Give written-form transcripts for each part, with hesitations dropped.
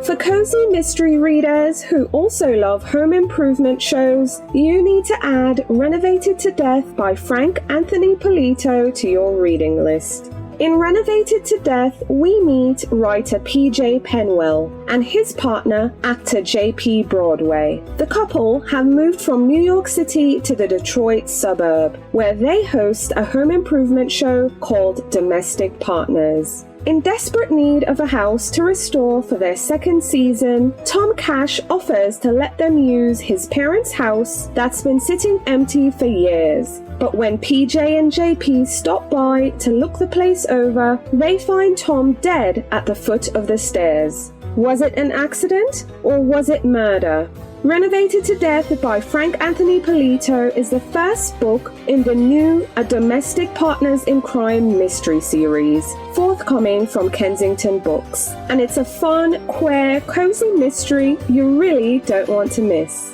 For cozy mystery readers who also love home improvement shows, you need to add Renovated to Death by Frank Anthony Polito to your reading list. In Renovated to Death, we meet writer P.J. Penwell and his partner, actor J.P. Broadway. The couple have moved from New York City to the Detroit suburb, where they host a home improvement show called Domestic Partners. In desperate need of a house to restore for their second season, Tom Cash offers to let them use his parents' house that's been sitting empty for years. But when PJ and JP stop by to look the place over, they find Tom dead at the foot of the stairs. Was it an accident or was it murder? Renovated to Death by Frank Anthony Polito is the first book in the new A Domestic Partners in Crime mystery series, forthcoming from Kensington Books. And it's a fun, queer, cozy mystery you really don't want to miss.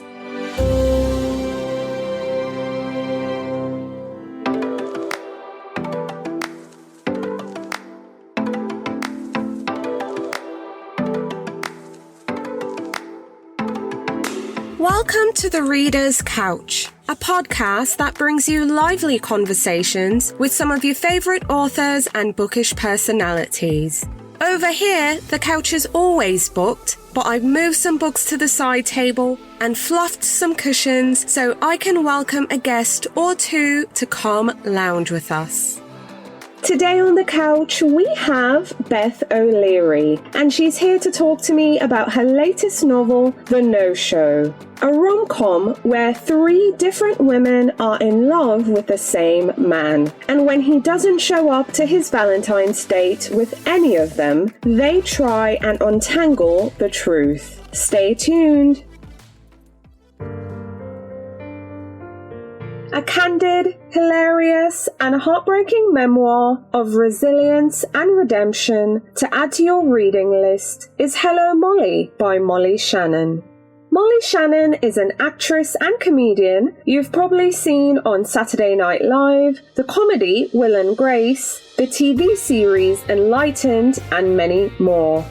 Welcome to The Reader's Couch, a podcast that brings you lively conversations with some of your favourite authors and bookish personalities. Over here, the couch is always booked, but I've moved some books to the side table and fluffed some cushions so I can welcome a guest or two to come lounge with us. Today on the couch, we have Beth O'Leary, and she's here to talk to me about her latest novel, The No-Show, a rom-com where three different women are in love with the same man. And when he doesn't show up to his Valentine's date with any of them, they try and untangle the truth. Stay tuned. A candid, hilarious, and heartbreaking memoir of resilience and redemption to add to your reading list is Hello, Molly by Molly Shannon. Molly Shannon is an actress and comedian you've probably seen on Saturday Night Live, the comedy Will and Grace, the TV series Enlightened, and many more.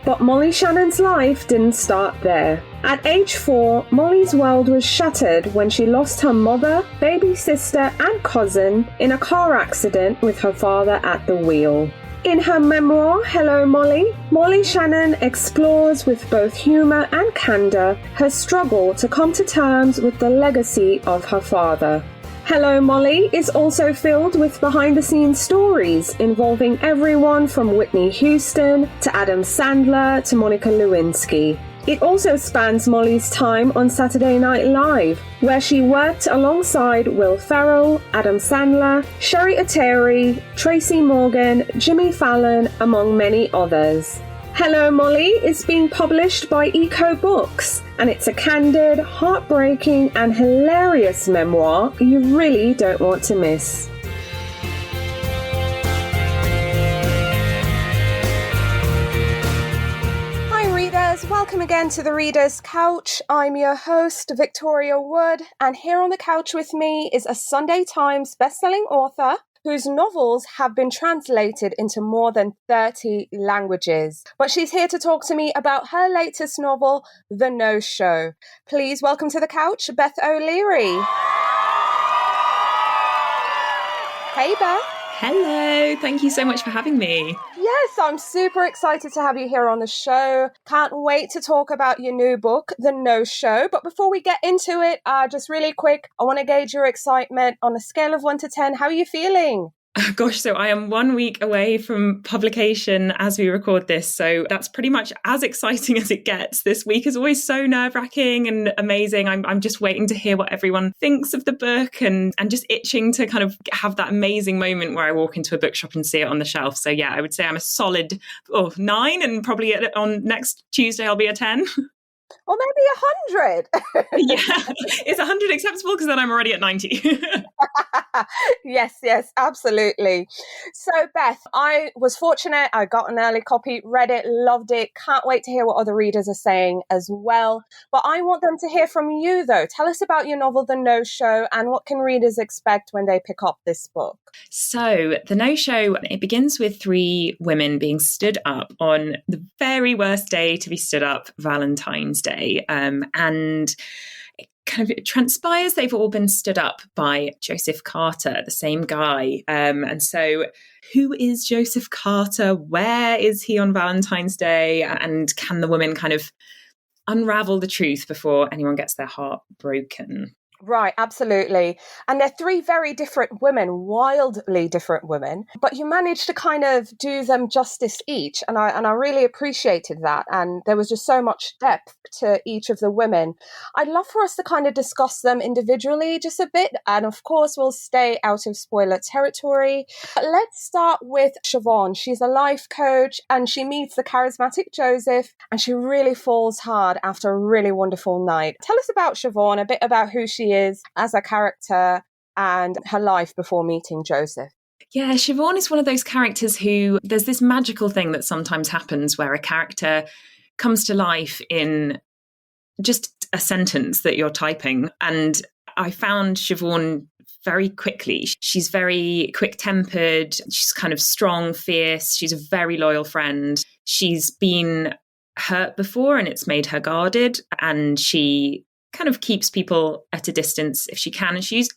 But Molly Shannon's life didn't start there. At age 4, Molly's world was shattered when she lost her mother, baby sister, and cousin in a car accident with her father at the wheel. In her memoir, Hello Molly, Molly Shannon explores with both humour and candour her struggle to come to terms with the legacy of her father. Hello Molly is also filled with behind-the-scenes stories involving everyone from Whitney Houston to Adam Sandler to Monica Lewinsky. It also spans Molly's time on Saturday Night Live, where she worked alongside Will Ferrell, Adam Sandler, Sherry Ateri, Tracy Morgan, Jimmy Fallon, among many others. Hello Molly is being published by Eco Books, and it's a candid, heartbreaking, and hilarious memoir you really don't want to miss. Hi readers, welcome again to The Reader's Couch. I'm your host, Victoria Wood, and here on the couch with me is a Sunday Times bestselling author whose novels have been translated into more than 30 languages. But she's here to talk to me about her latest novel, The No-Show. Please welcome to the couch, Beth O'Leary. Hey, Beth. Hello, thank you so much for having me. Yes, I'm super excited to have you here on the show. Can't wait to talk about your new book, The No-Show. But before we get into it, just really quick, I want to gauge your excitement on a scale of 1 to 10. How are you feeling? Gosh, so I am 1 week away from publication as we record this. So that's pretty much as exciting as it gets. This week is always so nerve-wracking and amazing. I'm just waiting to hear what everyone thinks of the book and just itching to kind of have that amazing moment where I walk into a bookshop and see it on the shelf. So yeah, I would say I'm a solid 9, and probably on next Tuesday I'll be a 10. Or maybe 100. Yeah, is 100 acceptable? Because then I'm already at 90. Yes, absolutely. So, Beth, I was fortunate. I got an early copy, read it, loved it. Can't wait to hear what other readers are saying as well. But I want them to hear from you, though. Tell us about your novel, The No-Show, and what can readers expect when they pick up this book? So, The No-Show, it begins with three women being stood up on the very worst day to be stood up, Valentine's Day. And it transpires they've all been stood up by Joseph Carter, the same guy. And so who is Joseph Carter? Where is he on Valentine's Day? And can the women kind of unravel the truth before anyone gets their heart broken? Right, absolutely. And they're three very different women, wildly different women, but you managed to kind of do them justice each. And I really appreciated that. And there was just so much depth to each of the women. I'd love for us to kind of discuss them individually just a bit. And of course, we'll stay out of spoiler territory. But let's start with Siobhan. She's a life coach and she meets the charismatic Joseph and she really falls hard after a really wonderful night. Tell us about Siobhan, a bit about who she is as a character and her life before meeting Joseph. Yeah, Siobhan is one of those characters who there's this magical thing that sometimes happens where a character comes to life in just a sentence that you're typing. And I found Siobhan very quickly. She's very quick-tempered. She's kind of strong, fierce. She's a very loyal friend. She's been hurt before and it's made her guarded. And she kind of keeps people at a distance if she can. And she's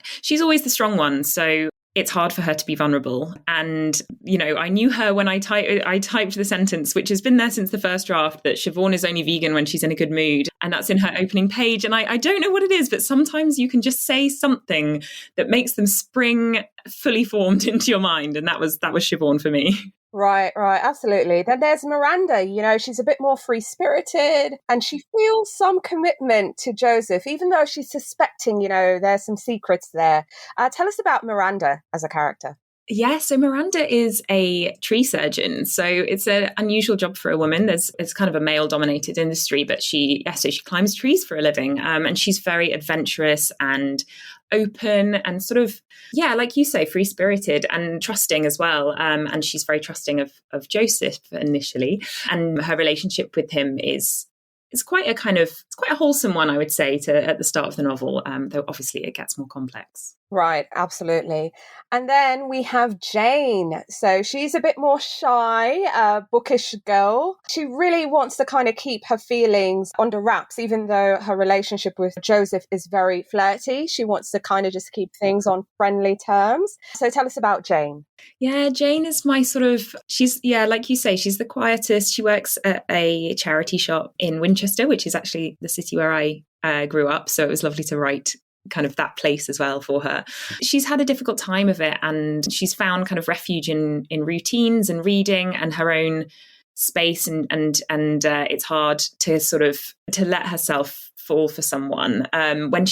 always the strong one. So it's hard for her to be vulnerable. And, you know, I knew her when I typed the sentence, which has been there since the first draft, that Siobhan is only vegan when she's in a good mood. And that's in her opening page. And I don't know what it is, but sometimes you can just say something that makes them spring fully formed into your mind. And that was Siobhan for me. Right, absolutely. Then there's Miranda, you know, she's a bit more free-spirited and she feels some commitment to Joseph, even though she's suspecting, you know, there's some secrets there. Tell us about Miranda as a character. Yeah, so Miranda is a tree surgeon. So it's an unusual job for a woman. It's kind of a male-dominated industry, but she climbs trees for a living. And she's very adventurous and open and sort of, yeah, like you say, free-spirited and trusting as well. And she's very trusting of Joseph initially. And her relationship with him is quite a wholesome one, I would say, at the start of the novel, though obviously it gets more complex. Right, absolutely. And then we have Jane. So she's a bit more shy, bookish girl. She really wants to kind of keep her feelings under wraps, even though her relationship with Joseph is very flirty. She wants to kind of just keep things on friendly terms. So tell us about Jane. Yeah, Jane is my like you say, she's the quietest. She works at a charity shop in Winchester, which is actually the city where I grew up. So it was lovely to write kind of that place as well for her. She's had a difficult time of it and she's found kind of refuge in routines and reading and her own space and it's hard to sort of to let herself fall for someone. When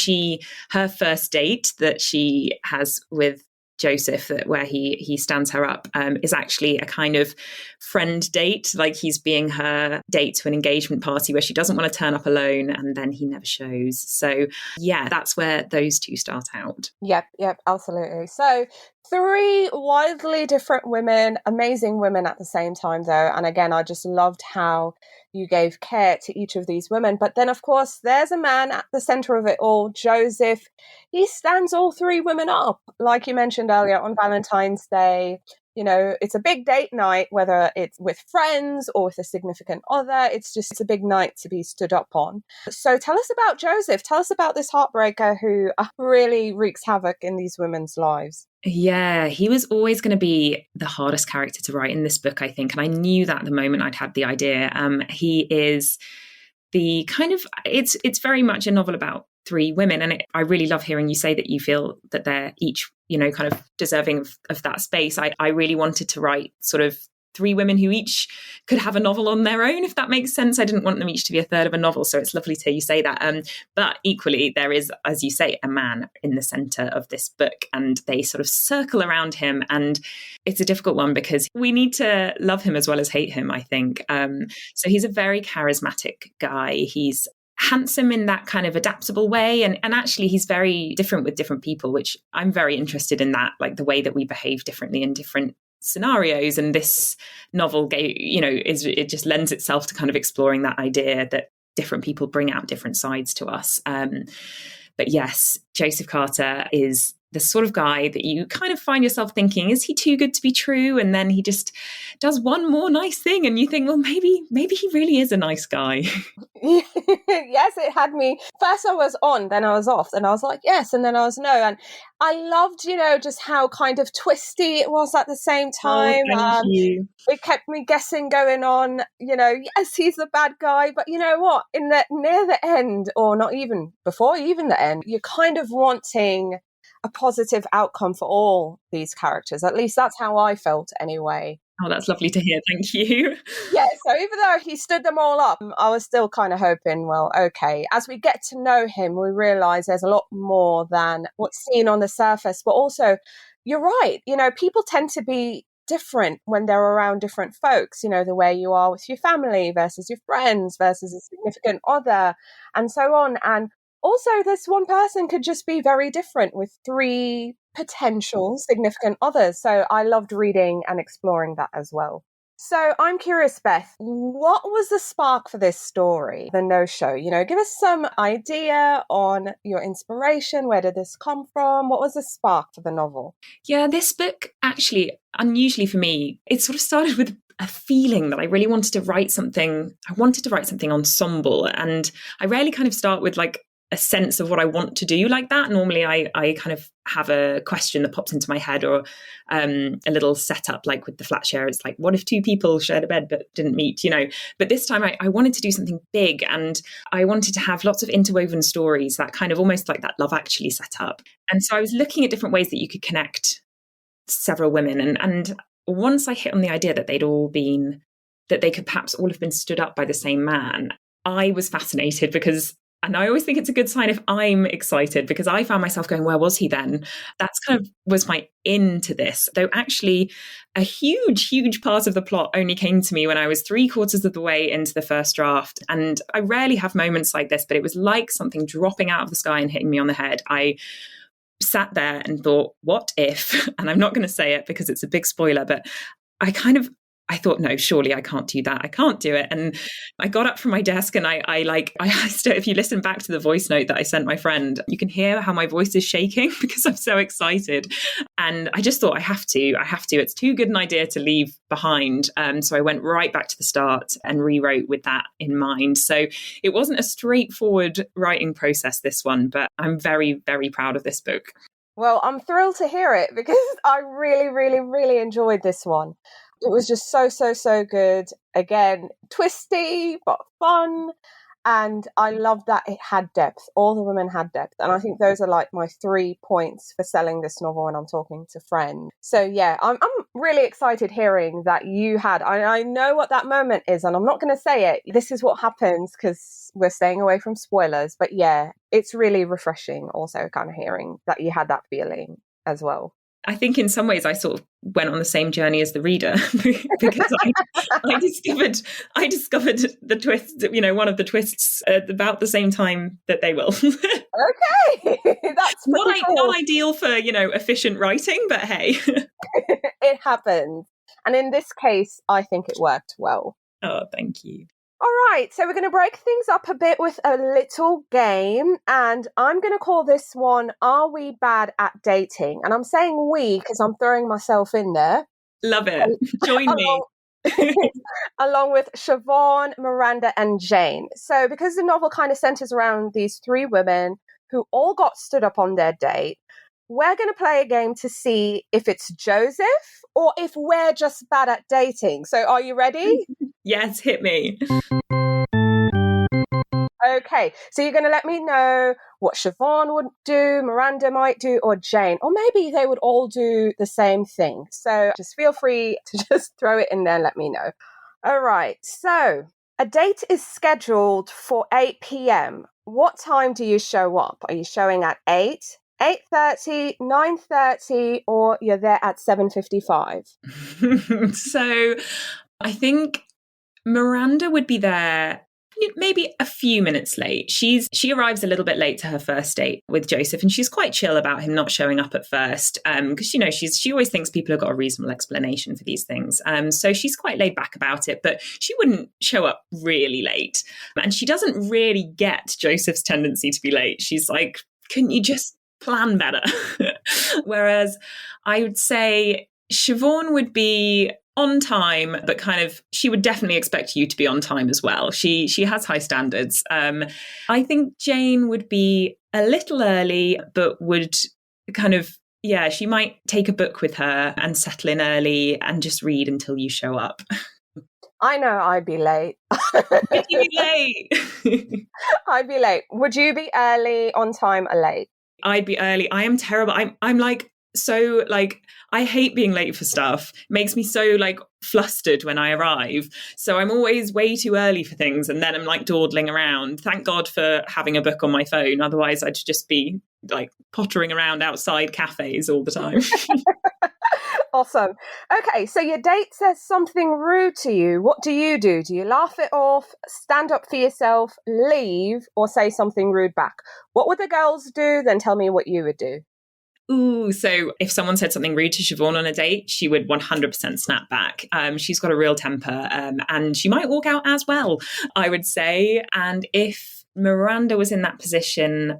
her first date that she has with Joseph, where he stands her up, is actually a kind of friend date, like he's being her date to an engagement party where she doesn't want to turn up alone and then he never shows. So yeah, that's where those two start out. Yep, absolutely. So three wildly different women, amazing women at the same time though. And again, I just loved how you gave care to each of these women. But then, of course, there's a man at the center of it all, Joseph. He stands all three women up, like you mentioned earlier, on Valentine's Day. You know, it's a big date night, whether it's with friends or with a significant other. It's a big night to be stood up on. So tell us about Joseph. Tell us about this heartbreaker who really wreaks havoc in these women's lives. Yeah, he was always going to be the hardest character to write in this book, I think. And I knew that the moment I'd had the idea. He is the kind of, it's very much a novel about three women. And I really love hearing you say that you feel that they're each, you know, kind of deserving of that space. I really wanted to write sort of three women who each could have a novel on their own, if that makes sense. I didn't want them each to be a third of a novel. So it's lovely to hear you say that. But equally, there is, as you say, a man in the center of this book and they sort of circle around him. And it's a difficult one because we need to love him as well as hate him, I think. So he's a very charismatic guy. He's handsome in that kind of adaptable way. And actually, he's very different with different people, which I'm very interested in that, like the way that we behave differently in different scenarios. And this novel, it just lends itself to kind of exploring that idea that different people bring out different sides to us. But yes, Joseph Carter is the sort of guy that you kind of find yourself thinking, is he too good to be true? And then he just does one more nice thing and you think, well, maybe he really is a nice guy. Yes, it had me. First I was on, then I was off, then I was like, yes, and then I was no. And I loved, just how kind of twisty it was at the same time. Oh, thank you. It kept me guessing going on, yes, he's the bad guy, but you know what? Near the end, or not even before even the end, you're kind of wanting a positive outcome for all these characters. At least that's how I felt anyway. Oh, that's lovely to hear. Thank you. Yeah, so even though he stood them all up, I was still kind of hoping, well, okay, as we get to know him, we realise there's a lot more than what's seen on the surface. But also, you're right, people tend to be different when they're around different folks, the way you are with your family versus your friends versus a significant other and so on. And also, this one person could just be very different with 3 potential significant others. So I loved reading and exploring that as well. So I'm curious, Beth, what was the spark for this story, the no-show? Give us some idea on your inspiration. Where did this come from? What was the spark for the novel? Yeah, this book, actually, unusually for me, it sort of started with a feeling that I really wanted to write something. I wanted to write something ensemble. And I rarely kind of start with like a sense of what I want to do like that. Normally I kind of have a question that pops into my head, or a little setup, like with the flat share. It's like, what if 2 people shared a bed but didn't meet, But this time I wanted to do something big, and I wanted to have lots of interwoven stories, that kind of almost like that Love Actually setup. And so I was looking at different ways that you could connect several women. And once I hit on the idea that they could perhaps all have been stood up by the same man, I was fascinated and I always think it's a good sign if I'm excited, because I found myself going, where was he then? That's kind of was my into this. Though actually a huge, huge part of the plot only came to me when I was 3/4 of the way into the first draft. And I rarely have moments like this, but it was like something dropping out of the sky and hitting me on the head. I sat there and thought, what if? And I'm not going to say it because it's a big spoiler, but I thought, no, surely I can't do that. I can't do it. And I got up from my desk and I still, if you listen back to the voice note that I sent my friend, you can hear how my voice is shaking because I'm so excited. And I just thought, I have to. It's too good an idea to leave behind. So I went right back to the start and rewrote with that in mind. So it wasn't a straightforward writing process, this one, but I'm very, very proud of this book. Well, I'm thrilled to hear it because I really, really, really enjoyed this one. It was just so, so, so good. Again, twisty, but fun. And I loved that it had depth. All the women had depth. And I think those are like my 3 points for selling this novel when I'm talking to friends. So yeah, I'm really excited hearing that you had. I know what that moment is, and I'm not going to say it. This is what happens because we're staying away from spoilers. But yeah, it's really refreshing also kind of hearing that you had that feeling as well. I think in some ways I sort of went on the same journey as the reader because I discovered the twist, one of the twists about the same time that they will. Okay, that's not ideal for efficient writing, but hey, it happens. And in this case, I think it worked well. Oh, thank you. All right, so we're going to break things up a bit with a little game, and I'm going to call this one, Are We Bad at Dating? And I'm saying we because I'm throwing myself in there. Love it. Join me. Along with Siobhan, Miranda, and Jane. So because the novel kind of centers around these 3 women who all got stood up on their date, we're going to play a game to see if it's Joseph or if we're just bad at dating. So are you ready? Yes, hit me. Okay, so you're going to let me know what Siobhan would do, Miranda might do, or Jane. Or maybe they would all do the same thing. So just feel free to just throw it in there and let me know. All right, so a date is scheduled for 8 p.m. What time do you show up? Are you showing at 8, 8:30, 9:30, or you're there at 7:55? So I think Miranda would be there maybe a few minutes late. She arrives a little bit late to her first date with Joseph, and she's quite chill about him not showing up at first, because she always thinks people have got a reasonable explanation for these things. So she's quite laid back about it, but she wouldn't show up really late, and she doesn't really get Joseph's tendency to be late. She's like, couldn't you just plan better? Whereas I would say Siobhan would be on time, but kind of, she would definitely expect you to be on time as well. She has high standards. I think Jane would be a little early, but would kind of, she might take a book with her and settle in early and just read until you show up. I know I'd be late. Would you be late? I'd be late. Would you be early, on time, or late? I'd be early. I am terrible. I'm like, so like, I hate being late for stuff. It makes me so like flustered when I arrive. So I'm always way too early for things, and then I'm like dawdling around. Thank God for having a book on my phone. Otherwise I'd just be like pottering around outside cafes all the time. Awesome. Okay, so your date says something rude to you. What do you do? Do you laugh it off, stand up for yourself, leave, or say something rude back? What would the girls do? Then tell me what you would do. Ooh, so if someone said something rude to Siobhan on a date, she would 100% snap back. She's got a real temper, and she might walk out as well, I would say. And if Miranda was in that position,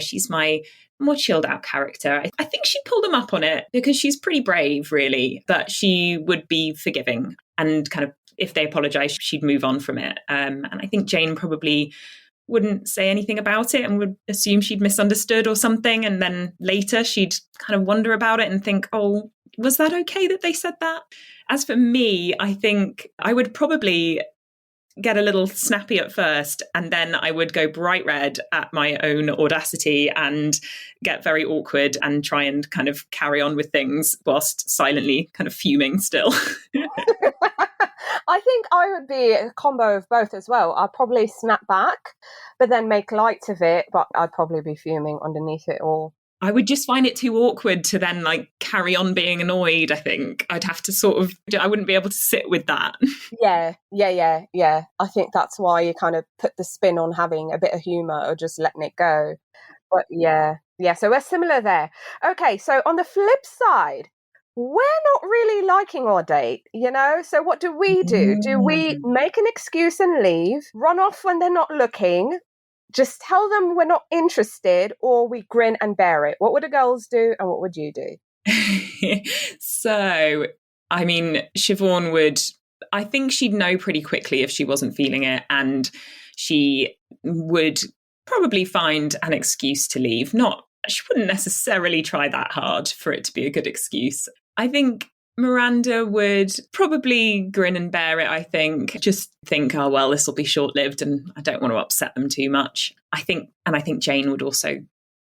she's my more chilled out character. I think she'd pull them up on it because she's pretty brave, really, but she would be forgiving, and kind of, if they apologize, she'd move on from it. And I think Jane probably wouldn't say anything about it and would assume she'd misunderstood or something. And then later she'd kind of wonder about it and think, oh, was that okay that they said that? As for me, I think I would probably get a little snappy at first, and then I would go bright red at my own audacity and get very awkward and try and kind of carry on with things whilst silently kind of fuming still. I think I would be a combo of both as well. I'd probably snap back, but then make light of it, but I'd probably be fuming underneath it all. I would just find it too awkward to then like carry on being annoyed, I think. I'd have to I wouldn't be able to sit with that. Yeah. I think that's why you kind of put the spin on having a bit of humour or just letting it go. But yeah, so we're similar there. Okay, so on the flip side, we're not really liking our date, so what do? Do we make an excuse and leave, run off when they're not looking, just tell them we're not interested, or we grin and bear it? What would the girls do, and what would you do? So, I mean, Siobhan I think she'd know pretty quickly if she wasn't feeling it, and she would probably find an excuse to leave. She wouldn't necessarily try that hard for it to be a good excuse. I think Miranda would probably grin and bear it, I think. Just think, oh, well, this will be short-lived and I don't want to upset them too much. I think Jane would also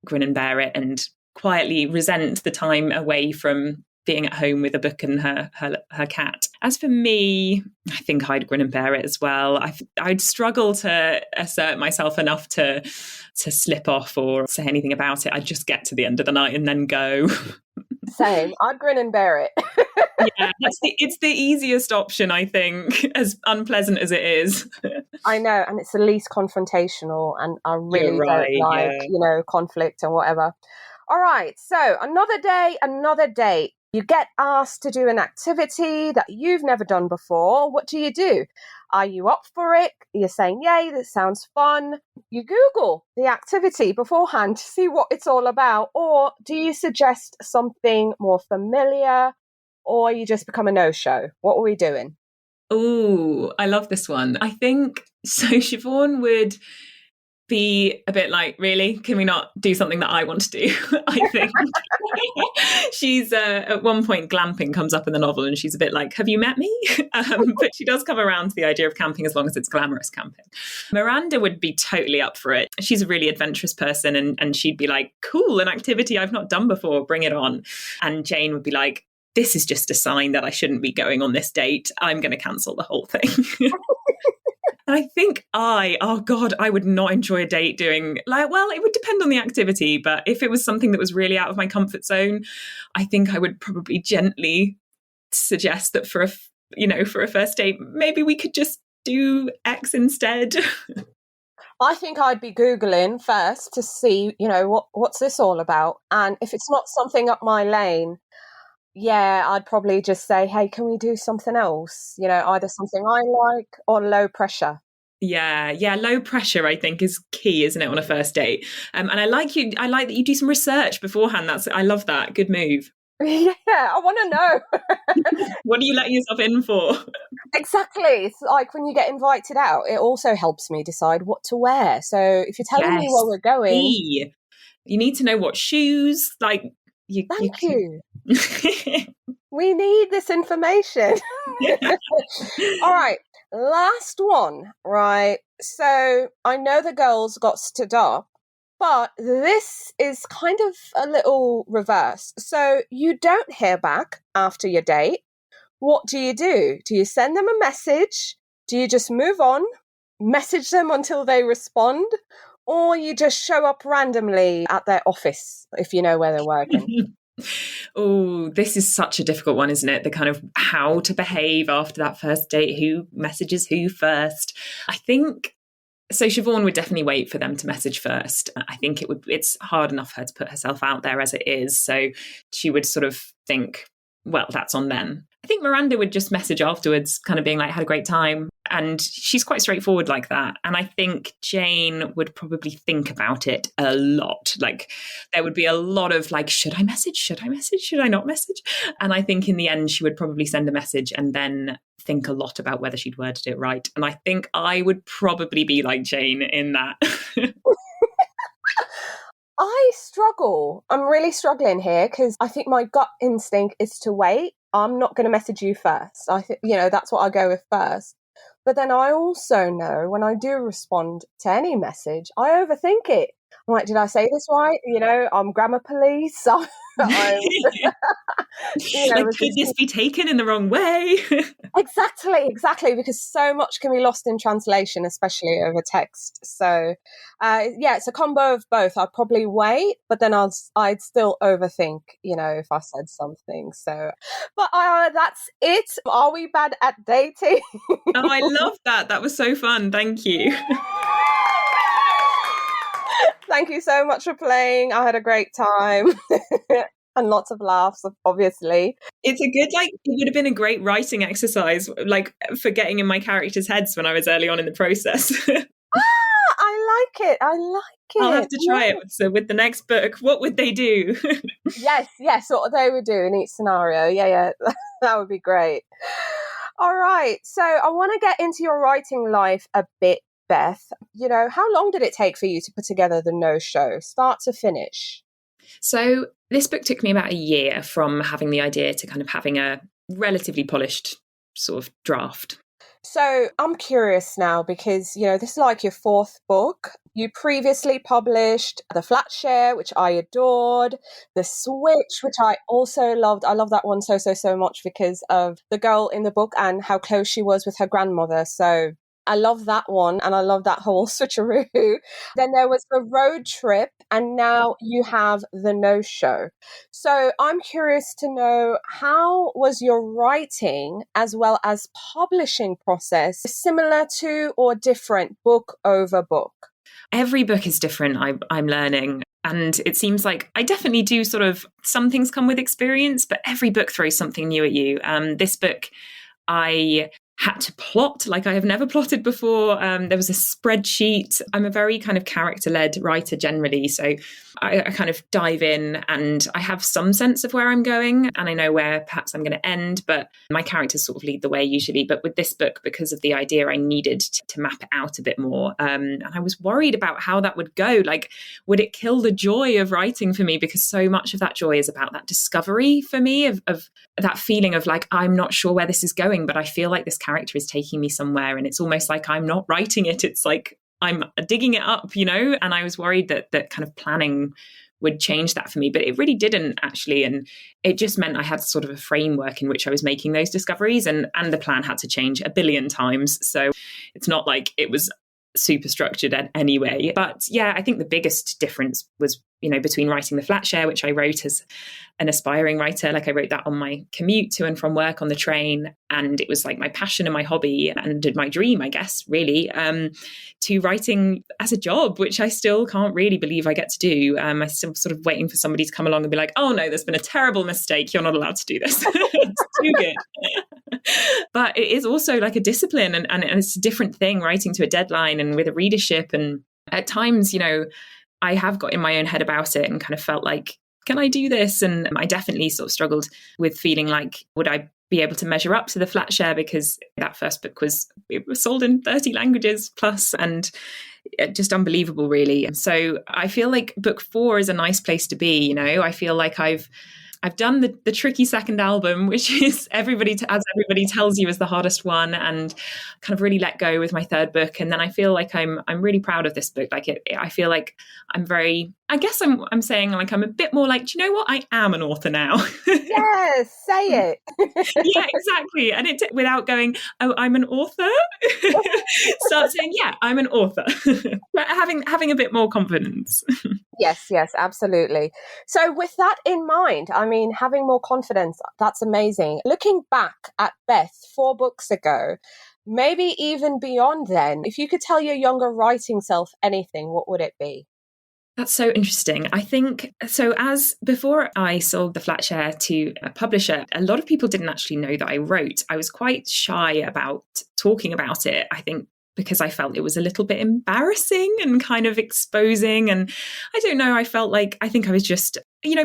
grin and bear it and quietly resent the time away from being at home with a book and her cat. As for me, I think I'd grin and bear it as well. I'd struggle to assert myself enough to slip off or say anything about it. I'd just get to the end of the night and then go. Same. I'd grin and bear it. Yeah, it's the easiest option, I think, as unpleasant as it is. I know, and it's the least confrontational, and I really don't like, conflict and whatever. All right, so another day, another date. You get asked to do an activity that you've never done before. What do? Are you up for it? You're saying, yay, this sounds fun. You Google the activity beforehand to see what it's all about. Or do you suggest something more familiar, or you just become a no-show? What are we doing? Oh, I love this one. I think so. Siobhan would be a bit like, really? Can we not do something that I want to do? I think she's at one point, glamping comes up in the novel and she's a bit like, have you met me? But she does come around to the idea of camping as long as it's glamorous camping. Miranda would be totally up for it. She's a really adventurous person, and she'd be like, cool, an activity I've not done before, bring it on. And Jane would be like, this is just a sign that I shouldn't be going on this date. I'm going to cancel the whole thing. And I think I would not enjoy a date doing it would depend on the activity, but if it was something that was really out of my comfort zone, I think I would probably gently suggest that for a first date, maybe we could just do X instead? I think I'd be Googling first to see, what's this all about? And if it's not something up my lane, yeah, I'd probably just say, hey, can we do something else? Either something I like or low pressure. Yeah, low pressure, I think, is key, isn't it, on a first date? And I like that you do some research beforehand. I love that. Good move. Yeah, I want to know. What are you letting yourself in for? Exactly. It's like when you get invited out, it also helps me decide what to wear. So if you're telling me where we're going, you need to know what shoes. Like, thank you. We need this information. All right. Last one, right? So I know the girls got stood up, but this is kind of a little reverse. So you don't hear back after your date. What do you do? Do you send them a message? Do you just move on, message them until they respond? Or you just show up randomly at their office if you know where they're working? Oh, this is such a difficult one, isn't it? The kind of how to behave after that first date, who messages who first. I think, so Siobhan would definitely wait for them to message first. I think it's hard enough for her to put herself out there as it is. So she would sort of think, well, that's on them. I think Miranda would just message afterwards, kind of being like, had a great time. And she's quite straightforward like that. And I think Jane would probably think about it a lot. Like there would be a lot of like, should I message? Should I message? Should I not message? And I think in the end, she would probably send a message and then think a lot about whether she'd worded it right. And I think I would probably be like Jane in that. I struggle. I'm really struggling here because I think my gut instinct is to wait. I'm not going to message you first. I think, that's what I go with first. But then I also know when I do respond to any message, I overthink it. I'm like, did I say this right? I'm grammar police. Could this be taken in the wrong way? Exactly, because so much can be lost in translation, especially over text. So, it's a combo of both. I'd probably wait, but then I'd still overthink, if I said something. So, but that's it. Are we bad at dating? Oh, I love that. That was so fun. Thank you. Thank you so much for playing. I had a great time. And lots of laughs, obviously. It's a good, it would have been a great writing exercise, for getting in my characters' heads when I was early on in the process. I like it. I'll have to try it. So with the next book, what would they do? Yes, what they would do in each scenario. Yeah, that would be great. All right, so I want to get into your writing life a bit, Beth. How long did it take for you to put together the No Show, start to finish? So this book took me about a year from having the idea to kind of having a relatively polished sort of draft. So I'm curious now because, this is like your fourth book. You previously published The Flat Share, which I adored, The Switch, which I also loved. I love that one so much because of the girl in the book and how close she was with her grandmother. So I love that one, and I love that whole switcheroo. Then there was The Road Trip, and now you have The No Show. So I'm curious to know, how was your writing as well as publishing process similar to or different book over book? Every book is different, I'm learning. And it seems like I definitely do sort of, some things come with experience, but every book throws something new at you. This book, I had to plot like I have never plotted before. There was a spreadsheet. I'm a very kind of character-led writer generally. So I kind of dive in and I have some sense of where I'm going and I know where perhaps I'm going to end, but my characters sort of lead the way usually. But with this book, because of the idea, I needed to map it out a bit more. And I was worried about how that would go. Like, would it kill the joy of writing for me? Because so much of that joy is about that discovery for me of that feeling of like, I'm not sure where this is going, but I feel like this character is taking me somewhere. And it's almost like I'm not writing it. It's like I'm digging it up, and I was worried that kind of planning would change that for me, but it really didn't actually. And it just meant I had sort of a framework in which I was making those discoveries, and the plan had to change a billion times. So it's not like it was super structured anyway. But yeah, I think the biggest difference was between writing The Flat Share, which I wrote as an aspiring writer, like I wrote that on my commute to and from work on the train, and it was like my passion and my hobby and my dream, I guess, really, to writing as a job, which I still can't really believe I get to do. I'm still sort of waiting for somebody to come along and be like, oh no, there's been a terrible mistake, you're not allowed to do this. It's too good. But it is also like a discipline, and it's a different thing writing to a deadline and with a readership. And at times, I have got in my own head about it and kind of felt like, can I do this? And I definitely sort of struggled with feeling like, would I be able to measure up to The Flat Share? Because that first book was sold in 30 languages plus, and just unbelievable, really. So I feel like book 4 is a nice place to be. I feel like I've done the tricky second album, which is as everybody tells you is the hardest one, and kind of really let go with my third book. And then I feel like I'm really proud of this book. I feel like I'm saying like I'm a bit more like, do you know what? I am an author now. Yes, say it. Yeah, exactly. And it without going, oh, I'm an author. Start saying, yeah, I'm an author. But having a bit more confidence. Yes, absolutely. So with that in mind, having more confidence, that's amazing. Looking back at Beth 4 books ago, maybe even beyond then, if you could tell your younger writing self anything, what would it be? That's so interesting. I think, so as before I sold The Flat Share to a publisher, a lot of people didn't actually know that I wrote. I was quite shy about talking about it, I think, because I felt it was a little bit embarrassing and kind of exposing. And I don't know, I think I was just,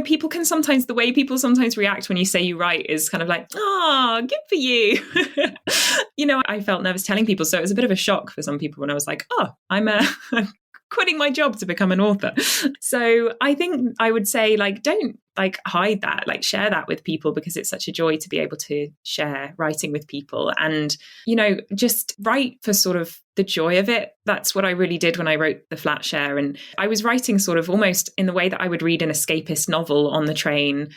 people can sometimes, the way people sometimes react when you say you write is kind of like, oh, good for you. I felt nervous telling people. So it was a bit of a shock for some people when I was like, oh, I'm quitting my job to become an author. So I think I would say, don't hide that, share that with people, because it's such a joy to be able to share writing with people. And, just write for sort of the joy of it. That's what I really did when I wrote The Flat Share. And I was writing sort of almost in the way that I would read an escapist novel on the train.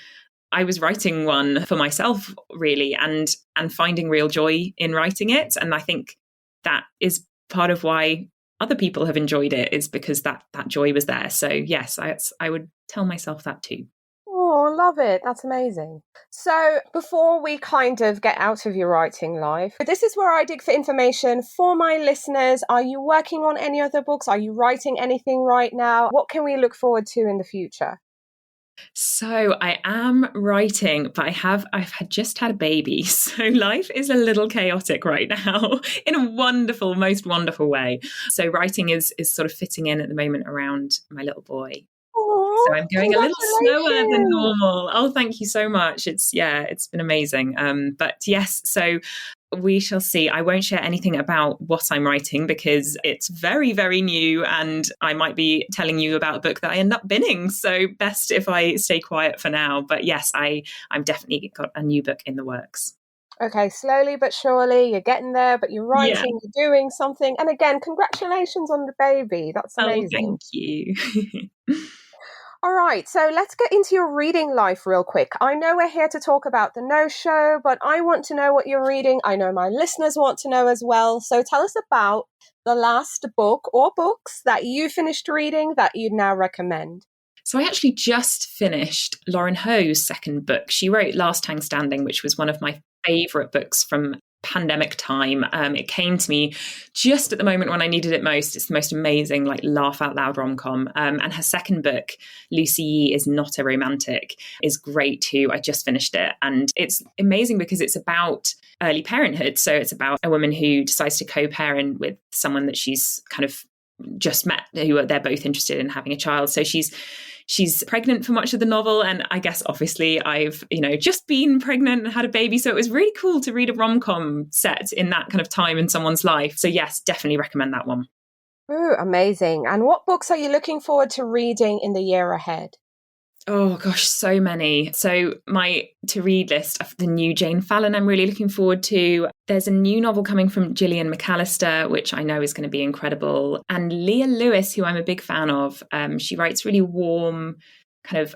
I was writing one for myself, really, and finding real joy in writing it. And I think that is part of why other people have enjoyed it, is because that joy was there. So yes, I would tell myself that too. Oh, love it. That's amazing. So before we kind of get out of your writing life, this is where I dig for information for my listeners. Are you working on any other books? Are you writing anything right now? What can we look forward to in the future? So I am writing, but I've just had a baby. So life is a little chaotic right now in a wonderful, most wonderful way. So writing is sort of fitting in at the moment around my little boy. Oh, so I'm going a little slower than normal. Oh, thank you so much. It's been amazing. But yes, so we shall see. I won't share anything about what I'm writing because it's very, very new, and I might be telling you about a book that I end up binning. So best if I stay quiet for now. But yes, I'm definitely got a new book in the works. Okay, slowly but surely, you're getting there, but you're writing, You're doing something. And again, congratulations on the baby. That's amazing. Oh, thank you. All right, so let's get into your reading life real quick. I know we're here to talk about the No Show, but I want to know what you're reading. I know my listeners want to know as well. So tell us about the last book or books that you finished reading that you'd now recommend. So I actually just finished Lauren Ho's second book. She wrote Last Hang Standing, which was one of my favourite books from pandemic time. It came to me just at the moment when I needed it most. It's the most amazing, laugh out loud rom-com. And her second book, Lucy Yee Is Not a Romantic, is great too. I just finished it, and it's amazing because it's about early parenthood. So it's about a woman who decides to co-parent with someone that she's kind of just met, who they're both interested in having a child. So she's pregnant for much of the novel, and I guess obviously I've just been pregnant and had a baby, so it was really cool to read a rom-com set in that kind of time in someone's life. So yes, definitely recommend that one. Ooh, amazing. And what books are you looking forward to reading in the year ahead? Oh gosh, so many. So my to-read list of the new Jane Fallon I'm really looking forward to. There's a new novel coming from Gillian McAllister, which I know is going to be incredible. And Leah Lewis, who I'm a big fan of, she writes really warm, kind of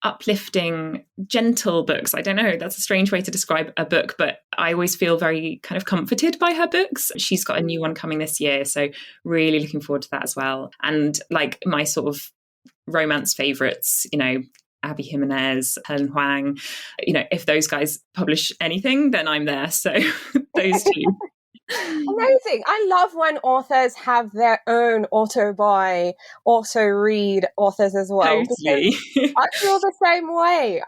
uplifting, gentle books. I don't know, that's a strange way to describe a book, but I always feel very kind of comforted by her books. She's got a new one coming this year, so really looking forward to that as well. And my sort of romance favorites, Abby Jimenez, Helen Huang, if those guys publish anything, then I'm there. So those two. Amazing. I love when authors have their own auto-buy, auto-read authors as well. Totally. I feel the same way.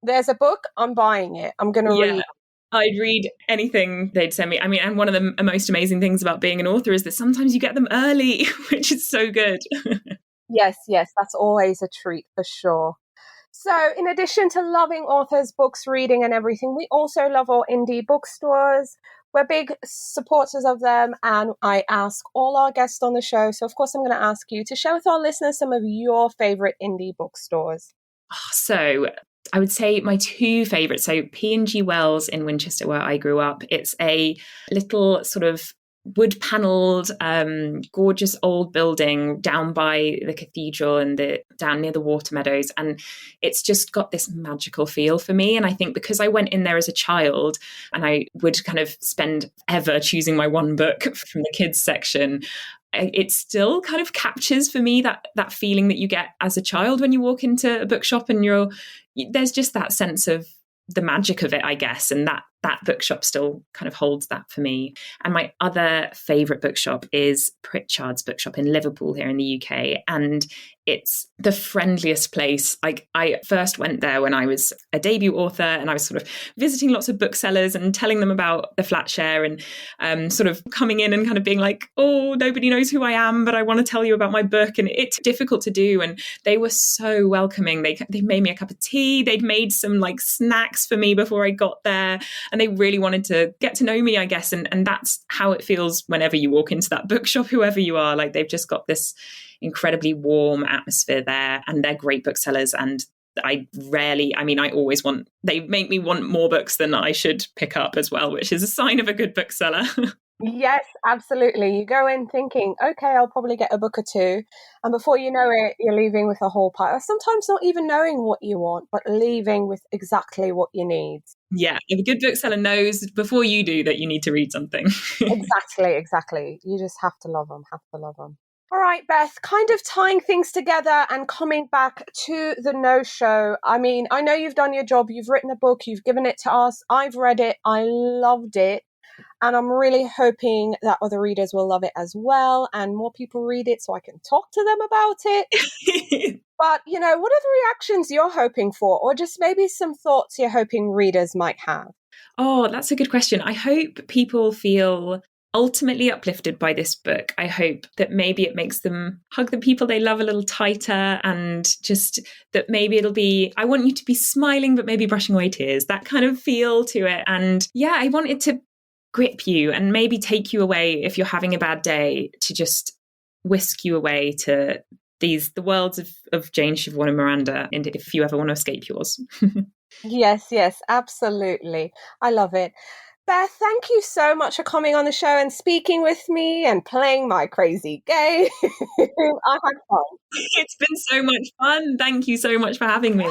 There's a book, I'm buying it. I'm going to read. I'd read anything they'd send me. I mean, and one of the most amazing things about being an author is that sometimes you get them early, which is so good. Yes, that's always a treat for sure. So in addition to loving authors, books, reading and everything, we also love our indie bookstores. We're big supporters of them, and I ask all our guests on the show. So of course I'm going to ask you to share with our listeners some of your favorite indie bookstores. So I would say my two favorites. So P&G Wells in Winchester, where I grew up. It's a little sort of wood-panelled, gorgeous old building down by the cathedral and down near the water meadows. And it's just got this magical feel for me. And I think because I went in there as a child and I would kind of spend ever choosing my one book from the kids section, it still kind of captures for me that feeling that you get as a child when you walk into a bookshop and there's just that sense of the magic of it, I guess. And that bookshop still kind of holds that for me. And my other favourite bookshop is Pritchard's Bookshop in Liverpool here in the UK. And it's the friendliest place. Like, I first went there when I was a debut author and I was sort of visiting lots of booksellers and telling them about the flat share and sort of coming in and kind of being like, oh, nobody knows who I am, but I want to tell you about my book. And it's difficult to do. And they were so welcoming. They made me a cup of tea. They'd made some like snacks for me before I got there. And they really wanted to get to know me, I guess. And that's how it feels whenever you walk into that bookshop, whoever you are. Like, they've just got this incredibly warm atmosphere there, and they're great booksellers. And they make me want more books than I should pick up as well, which is a sign of a good bookseller. Yes, absolutely. You go in thinking, okay, I'll probably get a book or two. And before you know it, you're leaving with a whole pile. Sometimes not even knowing what you want, but leaving with exactly what you need. Yeah, if a good bookseller knows before you do that you need to read something. Exactly. You just have to love them. All right, Beth, kind of tying things together and coming back to the No Show. I mean, I know you've done your job. You've written a book. You've given it to us. I've read it. I loved it. And I'm really hoping that other readers will love it as well, and more people read it so I can talk to them about it. But, what are the reactions you're hoping for, or just maybe some thoughts you're hoping readers might have? Oh, that's a good question. I hope people feel ultimately uplifted by this book. I hope that maybe it makes them hug the people they love a little tighter, and just that maybe it'll be, I want you to be smiling, but maybe brushing away tears, that kind of feel to it. And yeah, I want it to grip you and maybe take you away if you're having a bad day, to just whisk you away to the worlds of Jane, Siobhan and Miranda, and if you ever want to escape yours. Yes, absolutely. I love it. Beth, thank you so much for coming on the show and speaking with me and playing my crazy game. I had fun. It's been so much fun. Thank you so much for having me.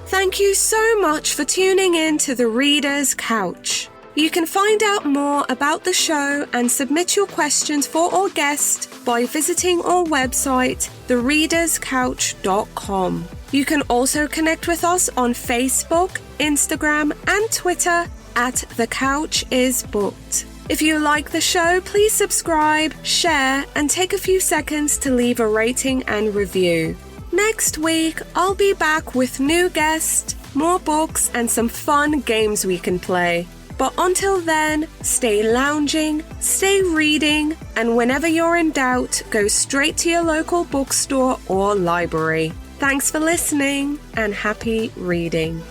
Thank you so much for tuning in to The Reader's Couch. You can find out more about the show and submit your questions for our guest by visiting our website, thereaderscouch.com. You can also connect with us on Facebook, Instagram, and Twitter at The Couch Is Booked. If you like the show, please subscribe, share, and take a few seconds to leave a rating and review. Next week, I'll be back with new guests, more books, and some fun games we can play. But until then, stay lounging, stay reading, and whenever you're in doubt, go straight to your local bookstore or library. Thanks for listening, and happy reading.